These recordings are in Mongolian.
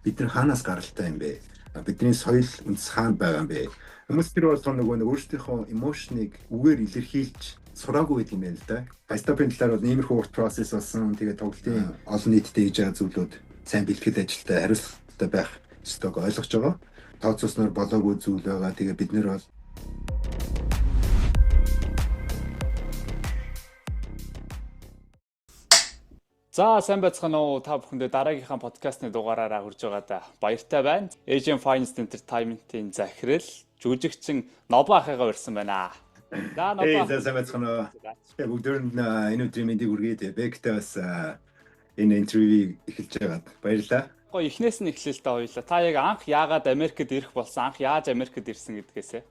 бид нар хаанаас гаралтай юм бэ? Бидний соёл үндэс хаана байгаа юм бэ? Хүмүүс тэр болгоо нөгөө өөрсдийнхөө эмошныг үгээр илэрхийлж сураагүй гэдэг юм байна л да. Хастапын талаар бол иймэрхүү урт процесс болсон. Тэгээд тоглолтын олон нийтэд хийж байгаа зүйлүүд сайн бэлтгэл ажилтай хариуцлагатай байх ёстойг ойлгож байгаа. Тооцоосноор болоогүй зүйл байгаа. Тэгээд бид нэр бол За сайн байцгаана уу та бүхэндээ дараагийнхаа подкастны дугаараараа хүрж байгаадаа баяртай байна. Asian Finest Entertainment-ийн захирал жүжигчин Ноба ахыгаа урьсан байна. За Ноба. сайн байцгаана уу. Бүгдээр нь энэ өдрийн мэндийг хүргэе. Бэктэй бас энэ интервью эхэлж байгаад баярлалаа. Гоо эхнээс нь эхлээл та хоёлаа. Та яг анх яагаад Америкт ирэх болсон? Анх яаж Америкт ирсэн гэдгээсээ?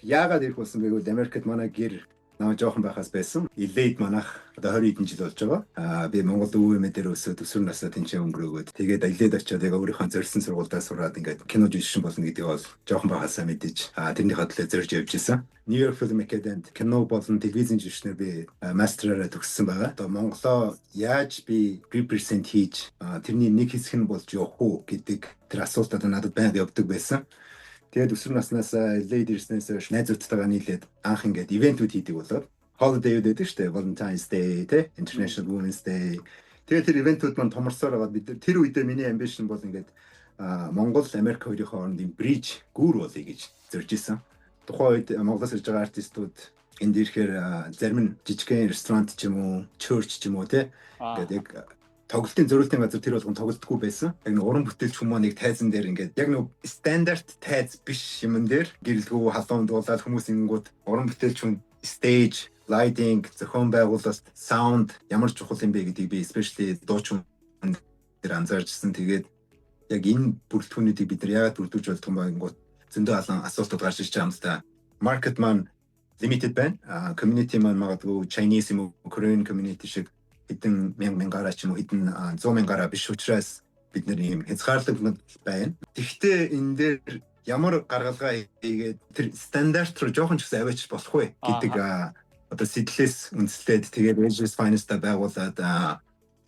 Яагаад ирэх болсон бэ гэвэл Америкт манай гэр намайг жоохон байхаас байсан. Илээд манайх одоо 20 хэдэн жил болж байгаа. Би Монгол өвөмэ дээр өсөөд өсвөр насаа тэнцээ өнгөрөөгөөд тэгээд илээд очиод яг өөрийнхөө зорьсон сургуультай сураад ингээд кино жүжигчин болно гэдгийг бол жоохон байхасаа мэдээж тэрнийхээ төлөө зорж явж исэн. New York Film Academy-д кино болон телевизийн жүжигчнэр би мастераараа төгссөн байгаа. Одоо Монголоо яаж би represent хийж тэрний нэг хэсэг нь болж явах уу гэдэг тэр асуултад надад байнга явдаг байсан. Тэгээд өсвөр наснаас лейд ирснээс хойш найзуудтайгаа нийлээд анх ингээд ивентүүд хийдэг болоод holiday гэдэг шүү дээ. Valentine's Day, International Women's Day. Тэгээд тэр ивентүүд маань томорсоор байгаа. Бид тэр үедээ миний ambition бол ингээд Монгол, Америк хоёрын хооронд bridge гүүр болъё гэж зорж исэн. Тухайн үед Монголоос ирж байгаа артистууд энд ирэхээр зарим нь жижигхэн ресторант ч юм уу, church ч юм уу тэгээд яг тоглолтын зөрүүлтийн газар тэр болгон тоглолтгүй байсан. Яг нэг уран бүтээлч хүмүүс нэг тайзан дээр ингээд яг нэг стандарт тайз биш юмн дээр гэрэлгүй халуун дуулаад хүмүүс ингэнгүүт уран бүтээлч хүн stage, lighting, зохион байгуулалт, sound ямар чухал юм бэ гэдгийг би especially дуучин дээр анзаарчсан. Тэгээд яг энэ бүрэлдэхүүнүүдийг бид нар яагаад бүрдүүлж болдгоо юм бэ гингүүт зөндөө олон асуултууд гарч ирж байгаа юм л да. Market маань limited байна. Community маань магадгүй Chinese юм уу, Korean community шиг хэдэн мянгараа ч юм уу хэдэн 100 мянгараа биш учраас бид нар ийм хязгаарлалт байна. Тэгвэл энэ дээр ямар гаргалгаа хийгээд тэр стандарт руу жоохон ч гэсэн аваач болох вэ гэдэг одоо сэтлээс үндэслээд тэгээд Asian Finest-а байгуулад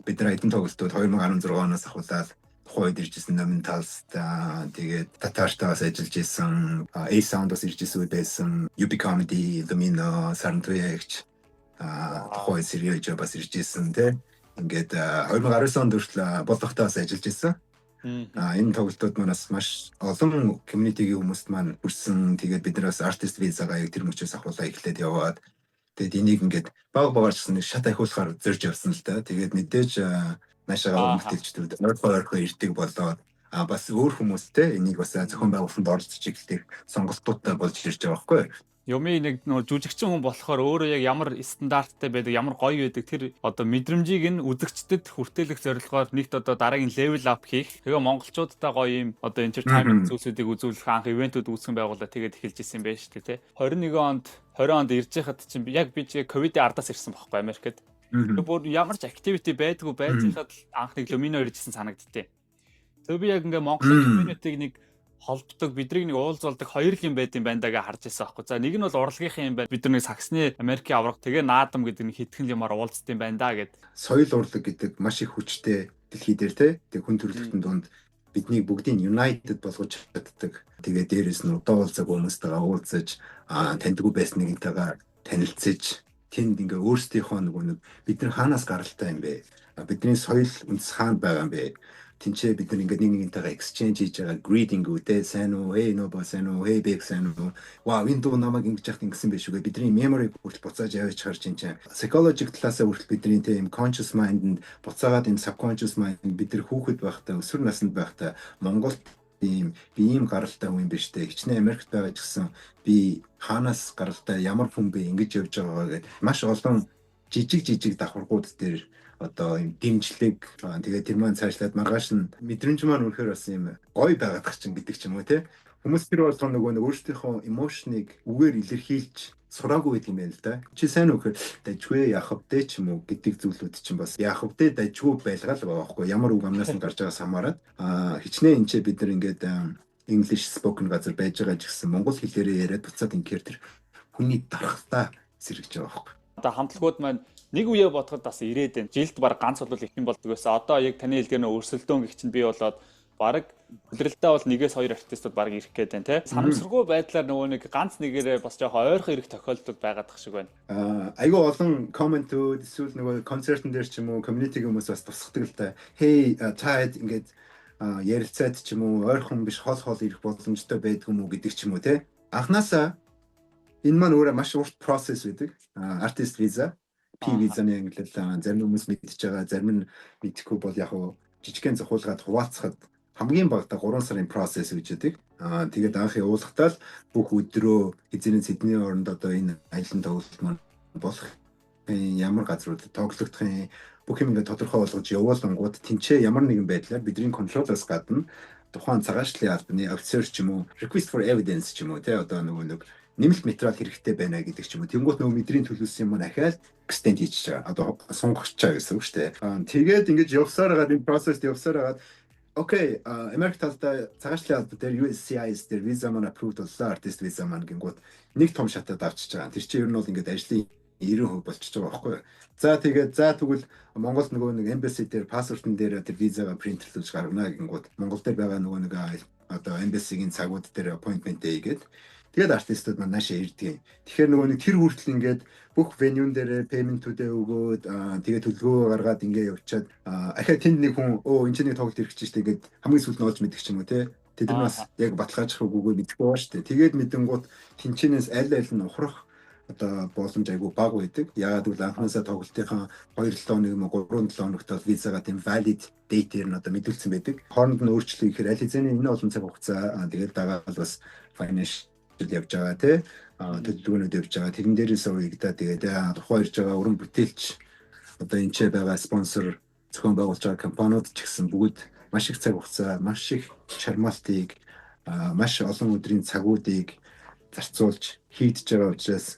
бид нар хэдэн тоглолтууд 2016 оноос ахуулаад тухайд иржсэн Номинталс тэгээд Татартаас ажиллаж исэн A-Sound-ос иржсэн үе байсан UB Comedy, Domino, Сарантуягч тухай сериал жобас ирж ирсэн те ингээд 2019 онд хүртэл бодлоготоос ажиллаж ирсэн. Энэ тоглолтууд манаас маш олон community-ийн хүмүүст маань хүрсэн. Тэгээд бид нараас артист визагаа яг тэр мөчөөс авахлаа эхлээд яваад тэгээд энийг ингээд баг ч нэг шат ахиулахаар зорж явсан л да. Тэгээд мэдээж наашаага хүмүүстэлчдүүд ойрхон ирдэг болоод бас өөр хүмүүстэй энийг бас зохион байгуулалтанд оролцож эхэлдэг сонголтуудтай болж ирж байгаа байхгүй. Юмын нэг нөр жүжигчин хүн болохоор өөрөө яг ямар стандарттай байдаг, ямар гоё байдаг тэр одоо мэдрэмжийг нь үзэгчдэд хүртээлэх зорилгоор нэгт одоо дараагийн level up хийх. Тэгээ монголчуудтай гоё юм одоо entertainment зүйлсүүдийг үзүүлэх анх ивентүүд үүсгэн байгуулаад тэгээд эхэлж исэн байх шүү дээ, тэ. 21 онд ирж байхад чинь яг би ковидын ардаас ирсэн байхгүй Америкт. Бүр ямар ч activity байдгүй байцынхад анх нэг Lumino иржсэн санагдтыг. Тэгээ би яг ингээ Монголын community-г нэг холбдог бидрийг нэг уулзуулдаг хоёр юм байд юм байна дагаа харж байсан аахгүй. За нэг нь бол урлагийнхан юм байна. Бид нар нэг саксны Америкийн авраг тэгээ наадам гэдэг нэг хитгэн юмар уулзт юм байна да гэд. Соёл урлаг гэдэг маш их хүчтэй дэлхий дээр те. Тэг хүн төрөлхтөн донд бидний бүгдийг united болгож чаддаг. Тэгээ дээрээс нь удаа уулзаг хүмүүстэйгээ уулзаж таньдгүй байсан нэгнтэйгээ танилцж тэнд ингээ өөрсдийнхөө нэг бид нар хаанаас гаралтай юм бэ? Бидний соёл үндэс хаана байгаа юм бэ? Тинчээ бид нар ингээд нэгнтэйгээ exchange хийж байгаа greeting үедээ сайн уу, hey Ноба сайн уу, hey Бэг сайн уу. Вау, энэ дуу намайг ингэж яхад ингэсэн байх шүүгээ. Бидний memory хүртэл буцааж явж харж чинь. Psychology талаасаа хүртэл бидний тийм conscious mind-д буцаагаад энэ subconscious mind бид нар хүүхэд байхдаа өсвөр наснд байхдаа Монголд би ийм гаралтай хүн биш дээ. Хичнээн Америкт байгаа ч гэсэн би хаанаас гаралтай ямар хүн бэ ингэж явж байгаа гэдэг маш олон жижиг давхаргууд дээр одоо юм дэмжлэг тэгээд тэр маань цаашлаад маргааш нь мэдрэмж маань үнэхээр бас юм гоё байгаад чинь гэдэг ч юм уу те хүмүүс тэр болгоо нөгөө өөрсдийнхөө эмошныг үгээр илэрхийлж сураагүй гэдэг юм байна л да. Чи сайн уу гэхээр дажгүй яах вэ ч юм уу гэдэг зүйлүүд чинь бас яах вэ дажгүй байлгаал байгаа байхгүй ямар үг амнаас нь гарч байгаас хамаарат хичнээн энэ ч бид нар ингээд English spoken газар байж байгаа ч гэсэн монгол хэлээрээ яриад буцаад ингээр тэр хүний дарахтаа сэргэж байгаа байхгүй. Одоо хамтлагууд маань нэг үе бодоход бас ирээд байна. Жилд баг ганц бол их юм болдог байсан. Одоо яг таны хэлдгээр нөө өрсөлдөөн гэх чинь би болоод Бараг хүлрэлтээ бол нэгээс хоёр артистууд баг ирэх гээд байна те. Санамсаргүй байдлаар нөгөө нэг ганц нэгээрээ бас жоохон ойрхон ирэх тохиолдол байгаадах шиг байна. Айгүй олон комментүүд эсвэл нөгөө концертн дээр ч юм уу community хүмүүс бас тусахдаг л та. Hey таад ингээд ярилцаад ч юм уу ойрхон биш хол ирэх боломжтой байдгүй мүү гэдэг ч юм уу те. Анханасаа энэ маань өөрөө маш урт процесс байдаг. Артист виза, P визаны англиар зарим хүмүүс мэдчихэж байгаа, зарим нь мэдэхгүй бол яг хуу жижигхэн зохиулгаад хуваалцахад хамгийн багадаа 3 сарын процесс гэж байдаг. Тэгээд анх явуулахдаа л бүх өдрөө эзэн сэдний оронд одоо энэ аялын тоглолт маань болох ямар газруудад тоглогдохын бүх юм ингээд тодорхой болгож явуулангууд тэнцээ ямар нэгэн байдлаар бидний контролоос гадна тухайн цагаачлалын албаны офицер ч юм уу request for evidence ч юм уу те одоо нэг нэмэлт материал хэрэгтэй байна гэдэг ч юм уу. Тэнгуут нөгөө мэдрийн төлөвлөсөн юм ахаад extend хийж байгаа. Одоо сунгахч байгаа гэсэн үг шүү дээ. Тэгээд ингэж явсаар байгаа энэ процесс явсаар байгаа. Окей, Америк талдаа цагаачлалын албан дээр USCIS дээр виза маань approved боллоо, артист виза маань гингууд нэг том шатад авчиж байгаа. Тэр чинь ер нь бол ингээд ажлын 90% болчихж байгаа байхгүй юу? За тэгээд тэгвэл Монголд нөгөө нэг embassy дээр паспортын дээр тэр визага принтерлүүлж гаргана гингууд Монгол дээр байгаа нөгөө нэг одоо embassy-гийн цагууд дээр appointment day гэдэг. Тэгээд артистууд маань наашаа ирдэг. Тэгэхээр нөгөө нэг тэр хүртэл ингээд бүх venue-н дээр payment-үүдээ өгөөд тэгээд төлөвлөгөө гаргаад ингээд явчаад ахаа тэнд нэг хүн энэ чинь нэг тоглолт ирэх чинь штэ ингээд хамгийн сүүлд нь олж мэдчих ч юм уу те. Тэд нар бас яг баталгаажих үгүйгээ мэдэхгүй байгаа штэ. Тэгээд мэдэнгууд тэнчэнээс аль нь ухрах одоо боломж айгүй бага байдаг. Яагаад гэвэл анхнаасаа тоглолтынхаа 2-7 хоног юм уу 3-7 хоногт бол визага тийм valid date-ээр нь одоо мэдүүлсэн байдаг. Хооронд нь өөрчлөлт ихээр аль хэзээний энэ олон цаг хугацаа тэгээд дагаад бас financial явж байгаа тий төлөвлөгөөнүүд явж байгаа. Тэрэн дээрээс уягдаа тэгээд тухайн ирж байгаа уран бүтээлч одоо энэ ч байгаа спонсор зохион байгуулж байгаа компаниуд ч гэсэн бүгд маш их цаг хугацаа, маш их чармаалтыг, маш олон өдрийн цагуудыг зарцуулж хийдэж байгаа учраас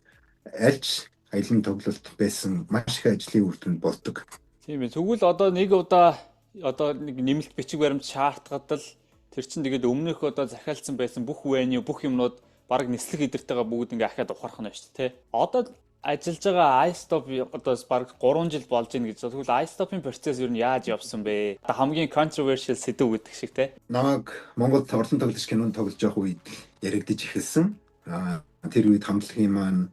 альч аялын тоглолт байсан маш их ажлын үр дүнд болдог. Тийм ээ. Тэгвэл одоо нэг удаа одоо нэг нэмэлт бичиг баримт шаардлагад л тэр чинь тэгээд өмнөх одоо захиалсан байсан бүх вэний бүх юмнууд баг нислэг идэртэйгээ бүгд ингээ ахаад ухрах нь шүү дээ. Одоо ажиллаж байгаа iStop одоо баг 3 жил болж ийн гэж. Тэгвэл iStop-ын процесс юу нь яаж явсан бэ? Одоо хамгийн controversial сэдв гэдэг шиг те. Намайг Монголд орлон тоглож кинонд тоглож явах үед яригдж эхэлсэн. Тэр үед хамтлагийн маань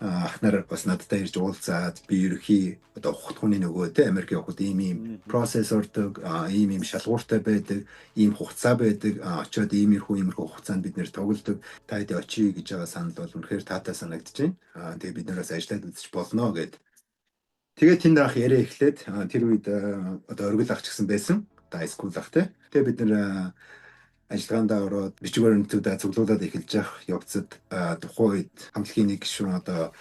ахнаар бас надтай ирж уулзаад би ерөхий одоо ухтхууны нөгөө те Америк явахд ийм процесс ордог, ийм шалгууртай байдаг, ийм хугацаа байдаг. Очоод иймэрхүү хугацаанд бид нэр тоглодог. Та хэд очие гэж байгаа санал бол үнэхээр таатай санагдаж байна. Тэгээ бид нараас ажиллаад үзэж болно гэд. Тэгээ тэнд анх яриа эхлээд тэр үед одоо оргил ах ч гэсэн байсан. High school ах те. Тэгээ бид нэр ажиллагаандаа ороод бичиг баримтуудаа цуглуулад эхэлж явах явцад тухайн үед хамтлагийн нэг гишүүн одоо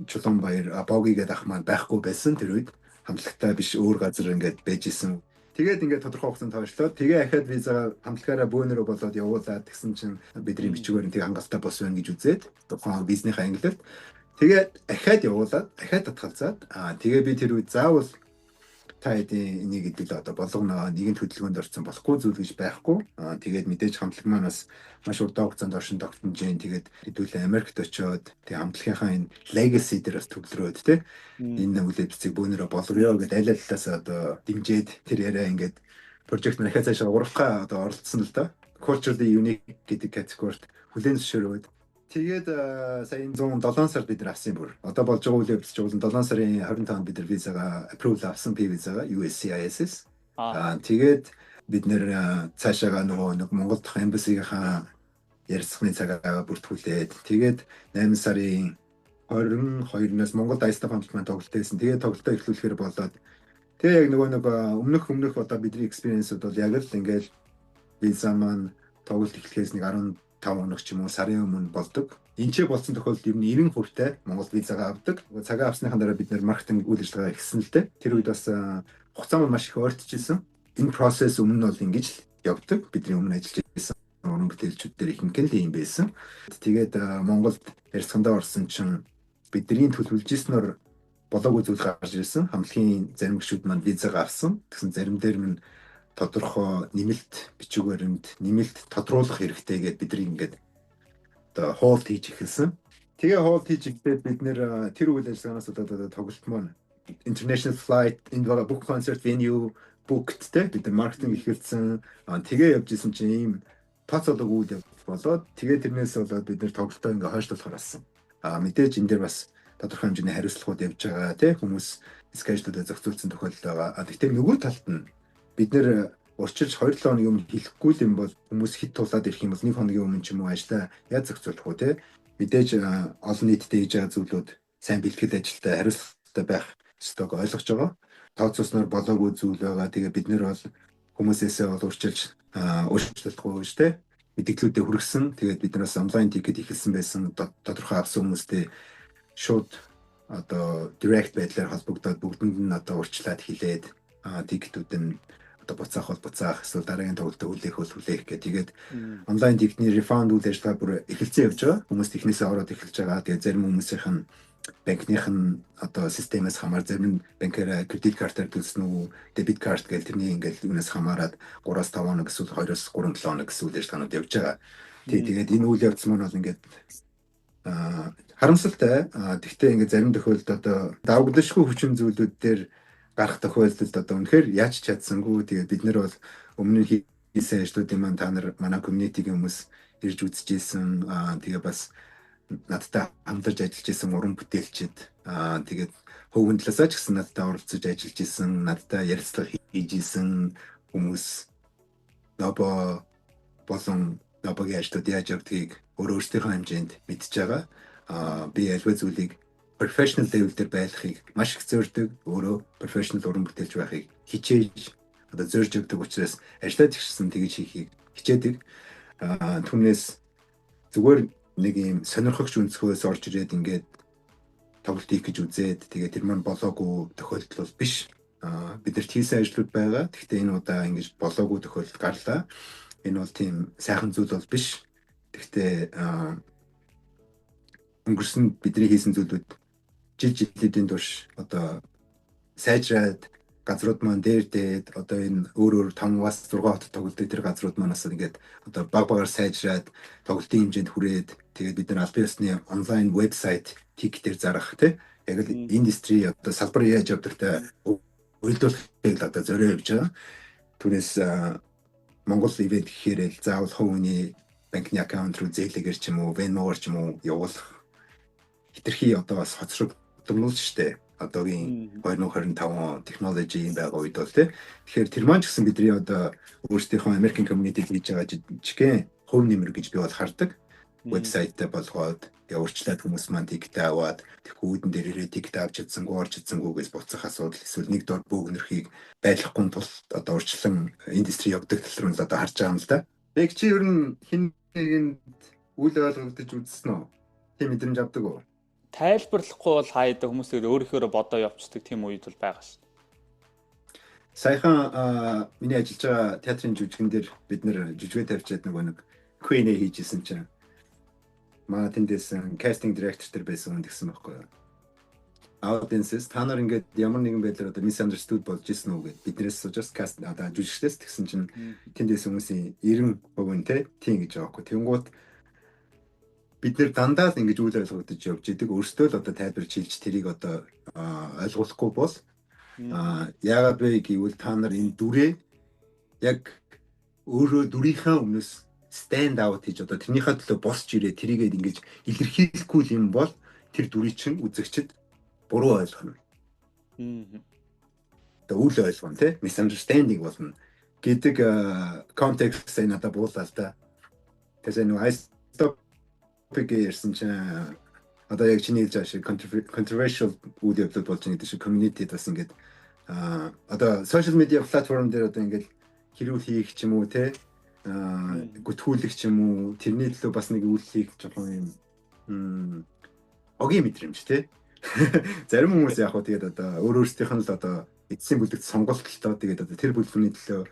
Чулуунбаяр Боги гэдэг ах маань байхгүй байсан тэр үед хамтлагтай биш өөр газар ингээд байж исэн. Тэгээд ингээд тодорхой хугацаанд тооцлоод тэгээ ахаад визаа хамтлагаараа бөөнөрөө болоод явуулаад тэгсэн чинь бидний бичиг баримтыг хангалттай бос байна гэж үзээд тухайн бизнесийн англиар тэгээд ахаад явуулаад ахаад татгалзаад тэгээ би тэр үед заавал та эдийн энийг гэдэг л одоо болгоно нэгэн хөдөлгөөнд орсон болохгүй зүйл гэж байхгүй. Тэгээд мэдээж хамтлаг маань бас маш урт хугацаанд оршин тогтнож जैन. Тэгээд хэдүүлээ Америкт очиод тэг хамтлагийнхаа энэ legacy дээр бас төвлөрөөд те энэ үлээцийг бөөнөрө болгоё гэдэг аль аллаас одоо дэмжиж тэр яриа ингээд project маань ахаа цаашаа урахгаа одоо оролцсон л да. Culturally unique гэдэг категорид хүлээн зөвшөөрөөд тэгээд сая 107 сард бид нар авсан бүр. Одоо болж байгаа үйл явдал чинь 7 сарын 25-нд бид нар визага approve авсан P визага USCIS. Тэгээд бид нэр цаашаага нөгөө Монгол дахь эмбасигийнхаа ярилцлагын цагаа бүртгүүлээд тэгээд 8 сарын 22-наас Монголд iStop хамт маань тоглолт хийсэн. Тэгээд тоглолтоо эхлүүлэхээр болоод тэгээд яг нөгөө өмнөх одоо бидний experience-ууд бол яг л ингээд виза маань тоглолт эхлэхээс нэг 5 хоног ч юм уу сарын өмнө болдог. Энд ч болсон тохиолдолд ер нь 90 хүртэл Монголд визагаа авдаг. Цагаа авсныхаа дараа бид нэр маркетинг үйл ажиллагаа хийсэн л дээ. Тэр үед бас хугацаа маань маш их ойртчихсэн. Энэ процесс өмнө нь бол ингэж л явдаг. Бидний өмнө ажиллаж байсан уран бүтээлчүүд дээр ихэнх нь л юм байсан. Тэгээд Монголд ярилцлагандаа орсон чинь бидний төлөвлөж ирснээр болоогүй зүйл гарч ирсэн. Хамтлагийн зарим гишүүд маань визагаа авсан. Тэгсэн зарим дээр нь тодорхой нэмэлт бичиг баримт, нэмэлт тодруулах хэрэгтэй гэдээ бид ингээд одоо хоолт хийж эхэлсэн. Тэгээ хоолт хийж ихдээ бид нэр тэр үйл ажиллагаанаас одоо тоглолт маань international flight энэ байгаа бүх концерт venue booked те бид нар маркетинг эхэлсэн тэгээ явж исэн чинь ийм тооцоолог үйл явдал болоод тэгээ тэрнээс болоод бид нар тоглолтоо ингээ хойшлуулахаар болсон. Мэдээж энэ дээр бас тодорхой хэмжээний хариуцлагууд явж байгаа те хүмүүс скежлүүдэд зохицуулсан тохиолдол байгаа. Гэхдээ нөгөө талд нь бид нэр урьдчилж 2-7 хоногийн өмнө хэлэхгүй юм бол хүмүүс хит тулаад ирэх юм бол 1 хоногийн өмнө ч юм уу ажлаа яаж зохицуулах вэ те? Мэдээж олон нийтэд хийж байгаа зүйлүүд сайн бэлтгэл ажилтай хариуцлагатай байх ёстойг ойлгож байгаа. Тооцоосноор болоогүй зүйл байгаа. Тэгээ бид нэр бол хүмүүсээсээ бол урьдчилж өөрчлөлтгүй шүү дээ. Мэдээллүүдээ хүргэсэн. Тэгээд бид нараас онлайн тикет ихэлсэн байсан тодорхой авсан хүмүүстэй шууд одоо direct байдлаар холбогдоод бүгдэнд нь одоо урьдчилаад хилээд тикетүүд нь одоо буцаах эсвэл дараагийн тоглолтод хүлээх гэх. Тэгээд онлайн тикетний refund үйл ажиллагаа бүр эхэлсэн явж байгаа. Хүмүүс технээсээ ороод эхэлж байгаа. Тэгээд зарим хүмүүсийнх нь банкных нь одоо системээс хамаар зарим нь банкаараа кредит картаар төлсөн үү, дебит карт гэл тэрний ингээл юунаас хамаарат 3-5 хоног эсвэл 2-3-7 хоног гэсэн үйл ажиллагаанууд явж байгаа. Тэгээд энэ үйл явдал маань бол ингээд харамсалтай. Тэгвэл ингээд зарим тохиолдолд одоо давгдшгүй хүчин зүйлүүд дээр гарах тохиолдолд одоо үнэхээр яаж чадсангүй. Тэгээд бид нэр бол өмнө нь хийсэн ажлуудын маань та нар манай community-гийн хүмүүс ирж үзэж ийсэн. Тэгээ бас надтай хамтарч ажиллаж исэн уран бүтээлчид тэгээд хөвгөн талаасаа ч гэсэн надтай оролцож ажиллаж исэн, надтай ярилцлага хийж исэн хүмүүс нобо болон нобогийн ажлууд яаж явдгийг өөрсдийнхөө хэмжээнд мэдж байгаа. Би альва зүйлийг professional level дээр байлгахыг маш их зорддог, өөрөө professional уран бүтээлч байхыг хичээж одоо зорж өгдөг учраас ажиллаж ирсэн тэгж хийхийг хичээдэг. Түүнээс зүгээр нэг юм сонирхогч өнцгөөс орж ирээд ингээд тоглолт хийх гэж үзээд тэгээд тэр маань болоогүй тохиолдол бол биш. Бидэрт хийсэн ажлууд байгаа. Гэхдээ энэ удаа ингэж болоогүй тохиолдол гарлаа. Энэ бол тийм сайхан зүйл бол биш. Гэхдээ өнгөрсөн бидний хийсэн зүйлүүд жилийн турш одоо сайжраад газрууд маань дээд одоо энэ өөр 5-6 хот тоглолтын тэр газрууд манаас ингээд одоо багаар сайжраад тоглолтын хэмжээнд хүрээд тэгээд бид нар албан ёсны онлайн вебсайт тикетээр зарах тий яг л индустри одоо салбар яаж явдагтай үйлдвэрлэлийг одоо зорио явж байгаа. Түүнээс Монгол ивент гэхээр л заавал хувийн банкны аккаунт руу зээлэгээр ч юм уу Venmo-оор ч юм уу явуулах хитрхи одоо бас хоцрогдмол штэ. Одоогийн 2025 технологи юм байгаа үед бол тэгэхээр тэр маань ч гэсэн бидний одоо өөрсдийнхөө American community хийж байгаа жижигхэн хувь нэмэр гэж би бол хардаг. Вебсайтаа болгоод урьдчилаад хүмүүс маань тикет аваад тэгхүүдэн дээр ирээ тикет авч чадсангүй орж чадсангүй гэж буцах асуудал эсвэл нэг дор бөөгнөрхийг байлгахгүй тул одоо урьдчилан индустри явдаг тал руу одоо харж байгаа юм л да. Тэг чи ер нь хин нэгэнд үл ойлгогдож үзсэн үү? Тийм мэдрэмж авдаг уу? Тайлбарлахгүй бол хаяадаг хүмүүс тэгээд өөрөөхөө бодоо явцдаг тийм үед бол байгаа шүү. Саяхан миний ажиллаж байгаа театрын жүжигэн дээр бид нэр жүжигээ тавьчаад нэг Q&A хийжсэн чинь манай тэндээс casting director тэр байсан хүн гэсэн байхгүй юу? Audiences та нар ингээд ямар нэгэн байдлаар одоо misunderstood болж ирсэн үү гэд биднээс just cast одоо жүжигчдээс тэгсэн чинь тэндээс хүмүүсийн 90% тийм гэж байгаа байхгүй. Тэнгуут бид нэр дандаа л ингэж үйл ойлгогдож явж идэг. Өөрсдөө л одоо тайлбарч хэлж тэрийг одоо ойлгуулахгүй бол яагаад вэ гэвэл та нар энэ дүрээ яг өөрөө дүрийнхээ өмнөөс stand out хийж одоо тэрнийхээ төлөө босч ирээ тэрийгээд ингэж илэрхийлэхгүй юм бол тэр дүрийг чинь үзэгчд буруу ойлгоно. Тэгээ үл ойлгоно тий misunderstanding болно гэдэг контекст надад буулаа л да. Тэсээ нөө ярьсан чинь одоо яг чиний хэлж байгаа шиг controversial үйл явдал болж байгаа гэдэг шиг community бас ингээд одоо social media platform дээр одоо ингээд хэрүүл хийх ч юм уу те гүтгүүлэх ч юм уу тэрний төлөө бас нэг үйл хийх жоохон юм огийн мэдрэмж те зарим хүмүүс яг хөө тэгээд одоо өөрсдийнх нь л одоо эцсийн бүлэгт сонголтолтой тэгээд одоо тэр бүлгийн төлөө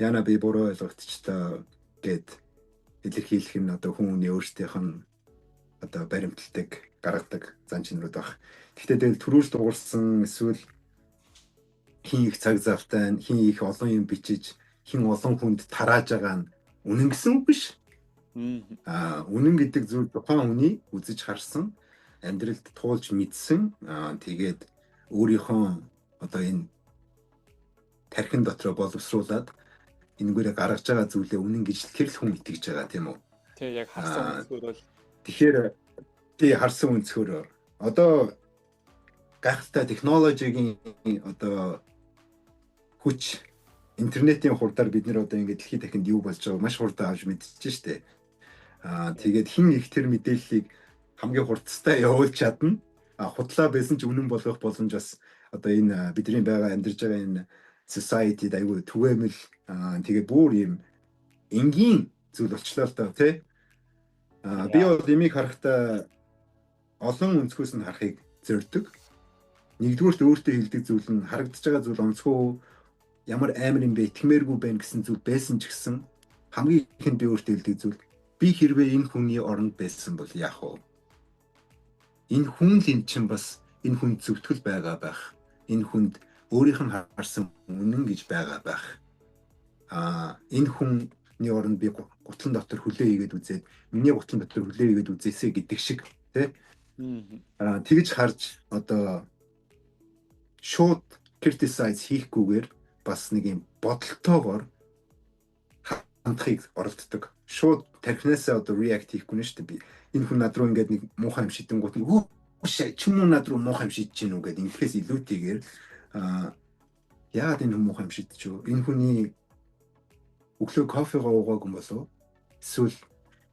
яна би буруу ойлгогдчихлаа гэд илэрхийлэх нь одоо хүмүүний өөрсдийнх нь одоо баримталдаг гаргадаг зан чанарууд баг. Гэхдээ тэгэл төрүүлж дуурсан эсвэл хин их цаг завтай хин их олон юм бичиж хин олон хүнд тарааж байгаа нь үнэн гэсэн үг биш. Үнэн гэдэг зүйл тухайн хүний үзэж харсан амьдралд туулж мэдсэн тэгээд өөрийнхөө одоо энэ тархин дотроо боловсруулад энэгээрээ гаргаж байгаа зүйлээ үнэн гэж тэр л хүн итгэж байгаа тийм үү? Тэг яг харсан өнцгөр бол тэгэхээр тий харсан өнцгөр одоо гайхалтай технологийн одоо хүч интернетийн хурдаар бид нэр одоо ингээд дэлхийд дахинд юу болж байгааг маш хурдан авч мэдчихэж штэ. Тэгээд хин их тэр мэдээллийг хамгийн хурдтай явуулж чадна. Худлаа байсан ч үнэн болгох боломж бас одоо энэ бидний байгаа амьдарч байгаа энэ society айгүй түгээмэл тэгээд бүр юм энгийн зүйл болчлоо л доо тий. Би бол имийг харахтаа олон өнцгөөс нь харахыг зорддог. Нэгдүгüүрт өөртөө хэлдэг зүйл нь харагдаж байгаа зүйл онцгой ямар амар юм бэ итгэмээргүй байна гэсэн зүйл байсан ч гэсэн хамгийн ихэнд би өөртөө хэлдэг зүйл би хэрвээ энэ хүний оронд байсан бол яах вэ? Энэ хүн л эн чинь бас энэ хүнд зөвтгөл байгаа байх. Энэ хүнд өөрийнх нь харсан үнэн гэж байгаа байх. Энэ хүний оронд би гутлан дотор хүлээ хийгээд үзээд миний гутлан дотор хүлээ хийгээд үзээсэй гэдэг шиг тий. Тэгж харж одоо шууд criticize хийхгүйгээр бас нэг юм бодолтойгоор хандахыг оролддог. Шууд тархинасаа одоо react хийхгүй нь шүү дээ. Би энэ хүн над руу ингээд нэг муухай юм шидэнгүүт нь чи муу над руу муухай юм шидэж гин үү гэдэг ингэхээс илүүтэйгээр яагаад энэ хүн муухай юм шидэж юу? Энэ хүний өглөө кофегаа уугаагүй юм болов? Эсвэл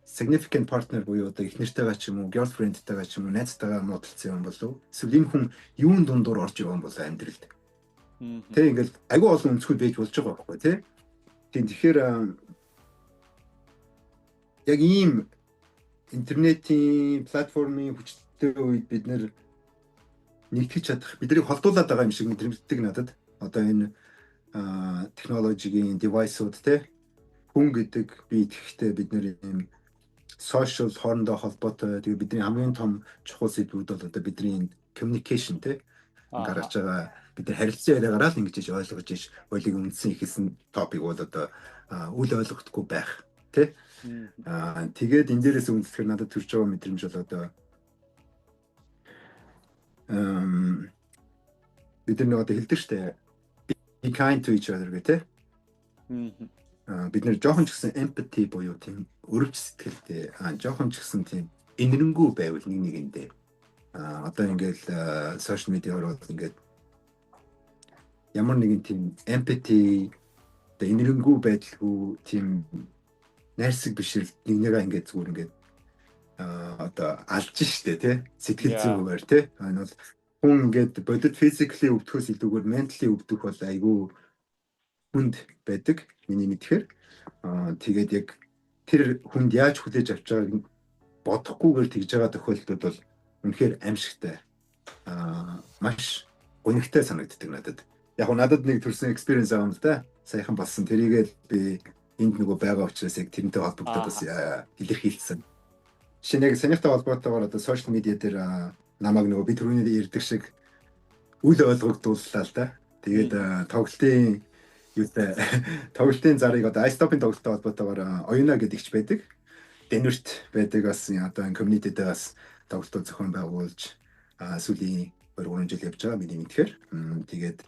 significant partner буюу одоо их нэртэйгээ ч юм уу, girlfriend-тэйгээ ч юм уу, найзтайгаа муудалцсан юм болов? Эсвэл энэ хүн юун дундуур орж байгаа юм бол амьдралд. Тэ ингээл агүй олон өнцгүүд байж болж байгаа байхгүй тий. Тэгэхээр яг ийм интернетийн платформын хүчтэй үед бид нэр нэгтгэж чадах биднийг холдуулаад байгаа юм шиг мэдрэмжтэй надад. Одоо энэ технологийн девайсууд те хүн гэдэг би итгэхтэй бид нэр ийм social хоорондоо холбоотой тэгээ бидний хамгийн том чухал сэдвүүд бол одоо бидний communication те гаргаж байгаа бид нар харилцан яриагараа л ингэж ойлгож иж ойлыг үндсэн ихэлсэн топик бол одоо үл ойлгохдоггүй байх те. Тэгээд энэ дээрээс үндэслэхээр надад төрж байгаа мэдрэмж бол одоо бид нар одоо хэлдэг штэ be kind to each other гэх те. Бид нэр жоохон ч гэсэн empathy буюу тийм өрөвч сэтгэлтэй жоохон ч гэсэн тийм инэрэнгүй байвал нэг нэгэндээ одоо ингээл social media-аар бол ингээд ямар нэгэн тийм empathy тэ инэрэнгүй байдалгүй тийм найрсаг бишрэл нэг нэгээ ингээд зүгээр ингээд одоо алж штэ тий сэтгэл зүгээр тий энэ бол хүн ингээд бодит physically өвдөхөөс илүүгээр mentally өвдөх бол айгүй хүнд байдаг миний мэдхээр тэгээд яг тэр хүнд яаж хүлээж авч байгааг бодохгүйгээр тэгж байгаа тохиолдолд бол үнэхээр аимшигтай маш гонигтай санагддаг надад. Яг нь надад нэг төрсэн experience байгаа юм л да. Саяхан болсон тэрийгээ би энд нөгөө байгаа учраас яг тэрнтэй холбогдоод бас илэрхийлсэн. Шинэ яг санийхтай холбоотойгоор одоо social media дээр намайг нөгөө би түрүүний ярьдаг шиг үл ойлгогдууллаа л да. Тэгээд тоглолтын юутай тоглолтын зарыг одоо iStop-ын тоглолттой холбоотойгоор оюуна гэдэгч байдаг. Денверт байдаг бас одоо энэ community-тэй бас тоглолтоо зохион байгуулж сүүлийн 2-3 жил явж байгаа миний мэдхээр. Тэгээд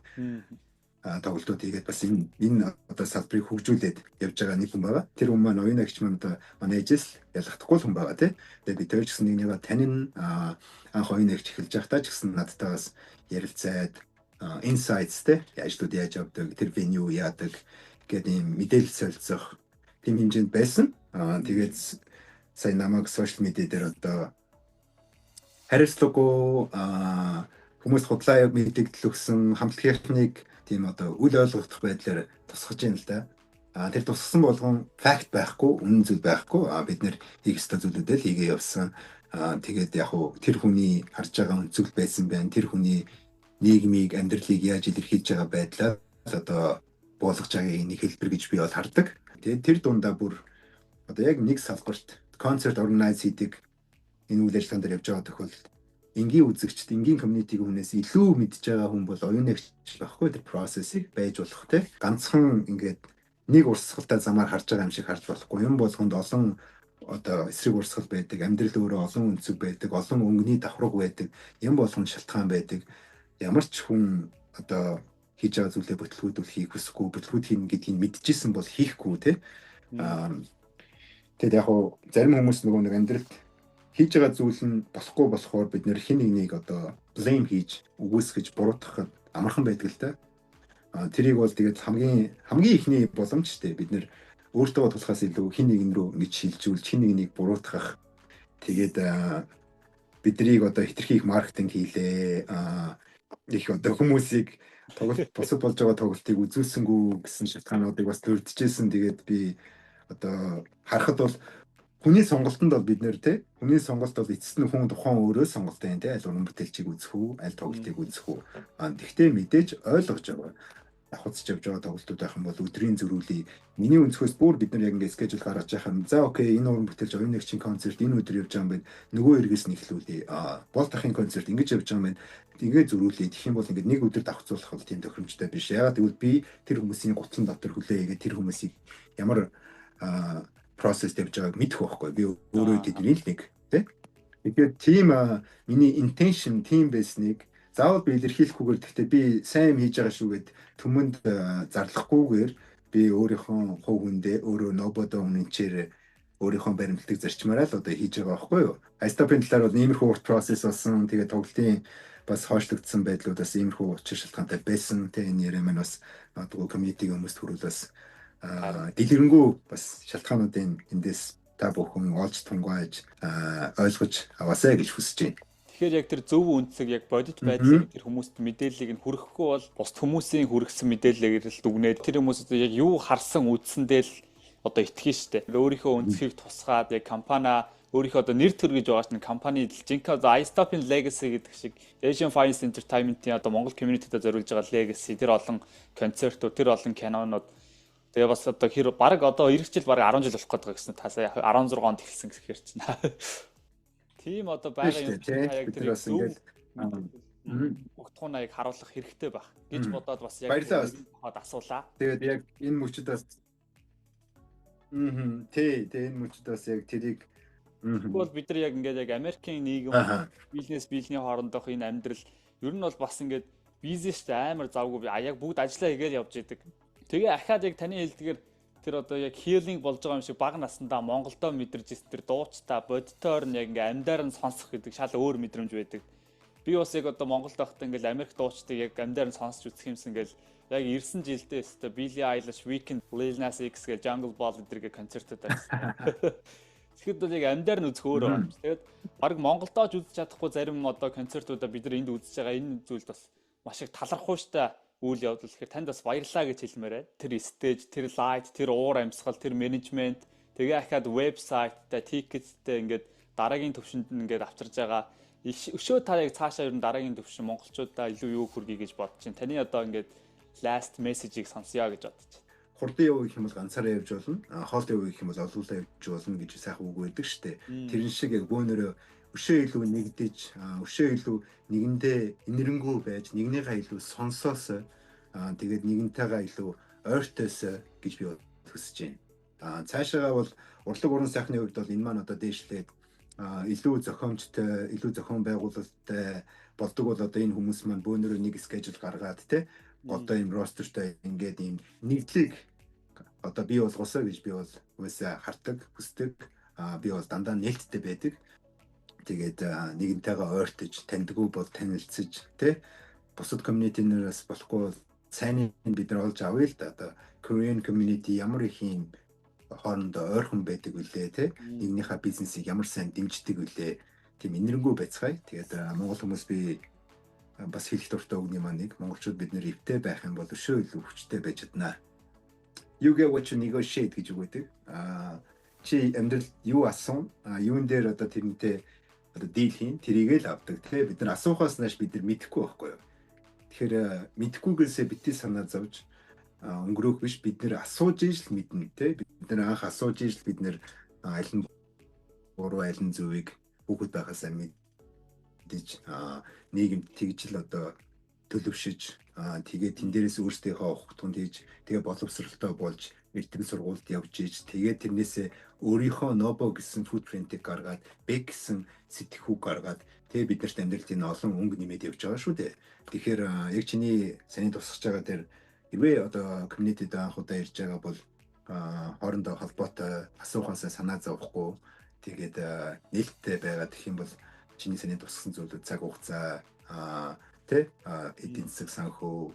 тоглолтууд тэгээд бас энэ одоо салбарыг хөгжүүлээд явж байгаа нэг хүн байгаа. Тэр хүн маань оюуна гэгч маань одоо манай ээжээс ялгахдаггүй хүн байгаа тий. Тэгээд би тэр ч гэсэн нэгнийгээ танин анх оюуна гэгч эхэлж байхдаа ч гэсэн надтайгаас ярилцаад insights тий ажлууд яаж явдаг, тэр venue яадаг гэдэг юм мэдээлэл солилцох тийм хэмжээнд байсан. Тэгээд сая намайг social media дээр одоо хариуцлагагүй хүмүүс худлаа мэдээлэл өгсөн хамтлагийнхныг тийм одоо үл ойлгох байдлаар тусгаж юм л да. Тэр тусгасан болгон факт байхгүй, үнэн зүйл байхгүй. Бид нэр хийх ёстой зүйлүүдээ л хийгээ явсан. Тэгээд яг хуу тэр хүний харж байгаа өнцөг байсан байна. Тэр хүний нийгмийг, амьдралыг яаж илэрхийлж байгаа байдлаа одоо буулгаж байгаагийн нэг хэлбэр гэж би бол хардаг. Тэгээд тэр дундаа бүр одоо яг нэг салбарт концерт органайз хийдэг энэ үйл ажиллагаан дээр явж байгаа тохиолдолд энгийн үзэгчд, энгийн community-г хүнээс илүү мэдж байгаа хүн бол оюунагч байхгүй тэр процессыг байж болох те. Ганцхан ингээд нэг урсгалтай замаар харж байгаа юм шиг харж болохгүй. Юм болгонд олон одоо эсрэг урсгал байдаг, амьдрал өөрөө олон өнцөг байдаг, олон өнгөний давхарга байдаг, юм болгонд шалтгаан байдаг. Ямар ч хүн одоо хийж байгаа зүйлээ бүтлгүүдүүл хийх хүсэхгүй, бүтлгүүд хийн гэдгийг мэдчихсэн бол хийхгүй те. Тэгэд яг хуу зарим хүмүүс нөгөө нэг амьдралд хийж байгаа зүйл нь болохгүй болохоор бид нэр хин нэгнийг одоо blame хийж үгүйсгэж буруутгахад амархан байдаг л да. Тэрийг бол тэгээд хамгийн ихний боломж шүү дээ. Бид нэр өөртөө тулахаас илүү хин нэгэн рүү ингэж шилжүүлж хин нэгнийг буруутгах. Тэгээд биднийг одоо хитрхи их маркетинг хийлээ. Их одоо хүмүүсийг босод болж байгаа тоглолтыг үзүүлсэнгүү гэсэн шалтгаануудыг бас төрдөжсэн. Тэгээд би одоо харахад бол хүний сонголтонд бол бид нэр те хүний сонголт бол эцэст нь хүн тухайн өөрөө сонголттой юм те аль уран бүтээлчийг үзэх үү аль тоглолтыг үзэх үү. Тэгтээ мэдээж ойлгож байгаа. Давхацж явж байгаа тоглолтууд байх юм бол өдрийн зөрүүлээ миний өнцгөөс бүр бид нар яг ингэ скежюл гаргаж яхаа. За окей энэ уран бүтээлч энэ нэг чин концерт энэ өдөр явж байгаа юм байна. Нөгөө эргээс нь эхлүүлээ. Бол дахин концерт ингэж явж байгаа юм байна. Тэгээ зөрүүлээ. Тэгэх юм бол ингэ нэг өдөр давхцуулах бол тийм тохиромжтой биш. Ягаад гэвэл би тэр хүмүүсийн гутлан дотор хүлээгээд тэр хүмүүсийг ямар процесс явж байгааг мэдэх байхгүй. Би өөрөө тэдний л нэг тий. Тэгэхээр тийм миний intention тийм байсныг заавал би илэрхийлэхгүйгээр гэхдээ би сайн хийж байгаа шүү гэд түмэнд зарлахгүйгээр би өөрийнхөө хувь хүндээ өөрөө нободо өмнөчээр өөрийнхөө баримтлагыг зарчмаараа л одоо хийж байгаа байхгүй юу. Айстопын талаар бол иймэрхүү урт процесс болсон. Тэгээд тоглолтын бас хойшлогдсон байдлууд бас иймэрхүү учир шалтгаантай байсан. Тэ энэ яриа маань бас магадгүй community-ийн хүмүүст хүрүүлээс дэлгэрэнгүй бас шалтгаануудын эндээс та бүхэн олж тунгааж ойлгож аваасай гэж хүсэж байна. Тэгэхээр яг тэр зөв үнцэг яг бодит байдлыг тэр хүмүүст мэдээллийг нь хүргэхгүй бол бусд хүмүүсийн хүргэсэн мэдээллийг л дүгнээд тэр хүмүүс яг юу харсан үзсэндээ л одоо итгэж штэ. Өөрийнхөө үнцгийг тусгаад яг компани өөрийнхөө одоо нэр төр гэж байгаа чинь компани жинхэнэ одоо iStop-ын legacy гэдэг шиг Asian Finance Entertainment-ийн одоо Монгол community-д зориулж байгаа legacy тэр олон концертууд тэр олон кинонууд тэгээ бас одоо хэр баг одоо эх жил баг 10 жил болох гэдэг гэсэн та сая 16 онд эхэлсэн гэхээр чинь тийм одоо байгаа юм яг тэр зөв бүгдхүүн аяг харуулах хэрэгтэй байх гэж бодоод бас яг хаад асуулаа. Тэгээд яг энэ мөчөд бас энэ мөчөд бас яг тэрийг бол бид нар яг ингээд яг Америкийн нийгэм бизнесний хоорондох энэ амьдрал ер нь бол бас ингээд бизнестэй амар завгүй яг бүгд ажиллаа хийгээл явж идэг. Тэгээ ахаад яг таны хэлдгээр тэр одоо яг healing болж байгаа юм шиг бага насндаа Монголдо мэдэрч ирсэн тэр дуучтай бодитоор нь яг ингээ амьдаар нь сонсох гэдэг шал өөр мэдрэмж байдаг. Би бас яг одоо Монголд байхдаа ингээл Америк дуучдыг яг амьдаар нь сонсч үзэх юмсан ингээл яг 9 жилдээ өстө Billie Eilish, Weeknd, Lil Nas X гэх Jungle Ball гэдэргээ концертод байсан. Тэгэхэд бол яг амьдаар нь үзэх өөр байна. Тэгээд баг Монголдоо ч үзэж чадахгүй зарим одоо концертуудаа бид нар энд үзэж байгаа энэ зүйлд бас маш их талархуу штэ. Үйл явдал гэхээр танд бас баярлаа гэж хэлмээр байна. Тэр стейж, тэр лайт, тэр уур амьсгал, тэр менежмент, тэгээ ахаад вебсайттай, тикеттэй ингээд дараагийн төвшөнд ингээд авчирж байгаа. Өшөө та яг цаашаа ер нь дараагийн төвшин монголчуудаа илүү юу хүргэе гэж бодож байна. Таны одоо ингээд last message-ийг сонсъё гэж бодож байна. Хурдан явах гэх юм бол ганцаараа явж болно. Хоолтой явах гэх юм бол олуулаа явж болно гэж сайхан үг байдаг шүү дээ. Тэрэн шиг яг бөөнөрөө өшөө илүү нэгдэж, өшөө илүү нэгэндээ инэрэнгүү байж, нэгнийхээ илүү сонсоос, тэгээд нэгнтэйгээ илүү ойртойс гэж би хүсэж байна. Цаашаа бол урлаг уран сайхны хувьд бол энэ маань одоо дээшлээд илүү зохиомжтой, илүү зохион байгуулалттай болдог бол одоо энэ хүмүүс маань бөөнөрөө нэг скежюл гаргаад те одоо ийм ростертай ингээд ийм нэгдлийг одоо бий болгосоо гэж би бол үсээ хардаг, хүсдэг. Би бол дандаа нээлттэй байдаг. Тэгээд нэгнтэйгээ ойртож, таньдгүй бол танилцж, тэ бусад community-нээс болохгүй сайныг бид нар олж авъя л да. Одоо Korean community ямар их юм хоорондоо ойрхон байдаг үлээ, тэ нэгнийхээ бизнесийг ямар сайн дэмждэг үлээ. Тийм инэрэнгүй байцгаая. Тэгээд монгол хүмүүс би бас хэлэх дуртай үгний маань нэг монголчууд бид нэр эвтэй байх юм бол өшөө илүү хүчтэй байж чаднаа. You get what you negotiate гэж үгүйдэг. Чи амьдрал юу асан? Юун дээр одоо тэрнтэй одоо дийл хийн, тэрийгээ л авдаг. Тэгээ бид нар асуухаас нааш бид нар мэдэхгүй байхгүй юу? Тэгэхээр мэдэхгүйгээсээ битгий санаа зовж өнгөрөөх биш, бид нэр асууж ижил мэднэ те. Бид нар анх асууж ижил бид нэр аль нь буруу аль нь зөвийг бүгд байхасаа мэдэж нийгэмд тэгжил одоо төлөвшөж тэгээ тэн дээрээс өөрсдийнхөө ухтунд хийж тэгээ боловсралтай болж эрдэм сургуульд явж иж тэгээд тэрнээсээ өөрийнхөө Nobo гэсэн footprint-ийг гаргаад Beck гэсэн сэтгхүүг гаргаад тэгээд биднэрт амьдралд энэ олон өнгө нэмээд явж байгаа шүү дээ. Тэгэхээр яг чиний саний тусгаж байгаа тэр хэрвээ одоо community-д анх удаа ирж байгаа бол хоорондоо холбоотой асуухаасаа санаа зовхгүй тэгээд нээлттэй байгаад гэх юм бол чиний саний тусгасан зүйлүүд цаг хугацаа эдийн засаг санхүү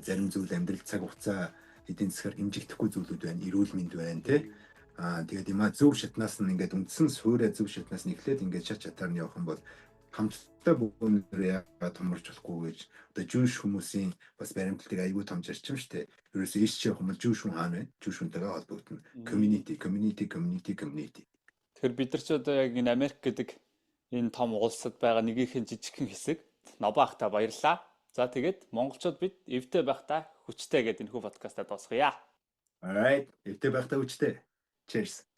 зарим зүйл амьдрал цаг хугацаа эдийн засгаар хэмжигдэхгүй зүйлүүд байна, эрүүл мэнд байна тэгээд има зөв шатнаас нь ингээд үндсэн суурь зөв шатнаас нь эхлээд ингээд шат чатаар нь явах юм бол хамттай бүгнээр яагаад томорч болохгүй гэж одоо жүүш хүмүүсийн бас баримталтыг аягүй том зарчим штэ. Ерөөсөө ийш явах юм бол жүүшүүн хаана вэ? Жүүшүүнтэйгээ холбогдно. Community. Тэгэхээр бид нар ч одоо яг энэ Америк гэдэг энэ том улсад байгаа нэгэн жижигхэн хэсэг Nobo ахта баярлаа. За тэгээд монголчууд бид эвтэй байхдаа хүчтэй гэдэг энэ хүү подкастаа дуусгая. Alright, эвтэй байхдаа хүчтэй. Cheers.